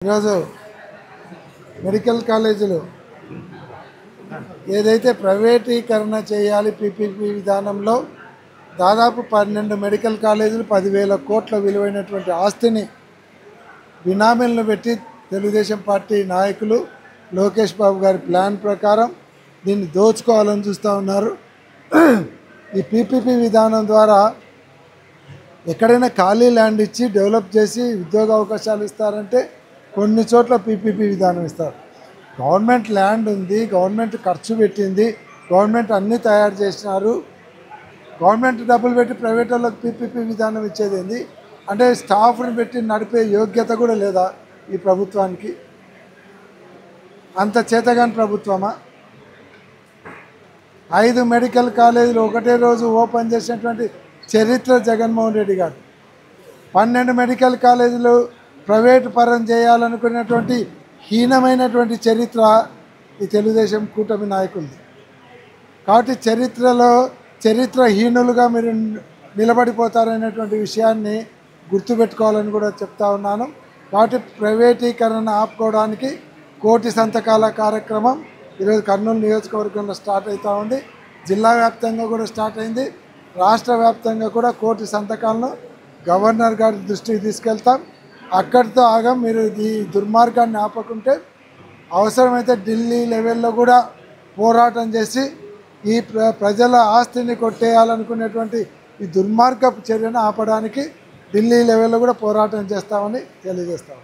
ఈరోజు మెడికల్ కాలేజీలు ఏదైతే ప్రైవేటీకరణ చేయాలి పీపీపీ విధానంలో దాదాపు 12 మెడికల్ కాలేజీలు 10,000 కోట్ల విలువైనటువంటి ఆస్తిని బినామీలను పెట్టి తెలుగుదేశం పార్టీ నాయకులు లోకేష్ బాబు గారి ప్లాన్ ప్రకారం దీన్ని దోచుకోవాలని చూస్తూ ఉన్నారు. ఈ పీపీపీ విధానం ద్వారా ఎక్కడైనా ఖాళీ ల్యాండ్ ఇచ్చి డెవలప్ చేసి ఉద్యోగ అవకాశాలు ఇస్తారంటే కొన్ని చోట్ల పీపీపీ విధానం ఇస్తారు. గవర్నమెంట్ ల్యాండ్ ఉంది, గవర్నమెంట్ ఖర్చు పెట్టింది, గవర్నమెంట్ అన్నీ తయారు చేసినారు. గవర్నమెంట్ డబ్బులు పెట్టి ప్రైవేట్ వాళ్ళకి పీపీపీ విధానం ఇచ్చేది ఏంది అంటే స్టాఫ్ని పెట్టి నడిపే యోగ్యత కూడా లేదా ఈ ప్రభుత్వానికి? అంత చేతగాని ప్రభుత్వమా? 5 మెడికల్ కాలేజీలు ఒకటే రోజు ఓపెన్ చేసినటువంటి చరిత్ర జగన్మోహన్ రెడ్డి గారు. 12 మెడికల్ కాలేజీలు ప్రైవేటు పరం చేయాలనుకున్నటువంటి హీనమైనటువంటి చరిత్ర ఈ తెలుగుదేశం కూటమి నాయకులది. కాబట్టి చరిత్రహీనులుగా మీరు నిలబడిపోతారనేటువంటి విషయాన్ని గుర్తుపెట్టుకోవాలని కూడా చెప్తా ఉన్నాను. కాబట్టి ప్రైవేటీకరణ ఆపుకోవడానికి 1,000 సంతకాల కార్యక్రమం ఈరోజు కర్నూలు నియోజకవర్గంలో స్టార్ట్ అవుతూ ఉంది. జిల్లా వ్యాప్తంగా కూడా స్టార్ట్ అయింది. రాష్ట్ర వ్యాప్తంగా కూడా 1,000 సంతకాలను గవర్నర్ గారి దృష్టికి తీసుకెళ్తాం. అక్కడితో ఆగం. మీరు ఈ దుర్మార్గాన్ని ఆపకుంటే అవసరమైతే ఢిల్లీ లెవెల్లో కూడా పోరాటం చేసి ఈ ప్రజల ఆస్తిని కొట్టేయాలనుకునేటువంటి ఈ దుర్మార్గపు చర్యను ఆపడానికి ఢిల్లీ లెవెల్లో కూడా పోరాటం చేస్తామని తెలియజేస్తాం.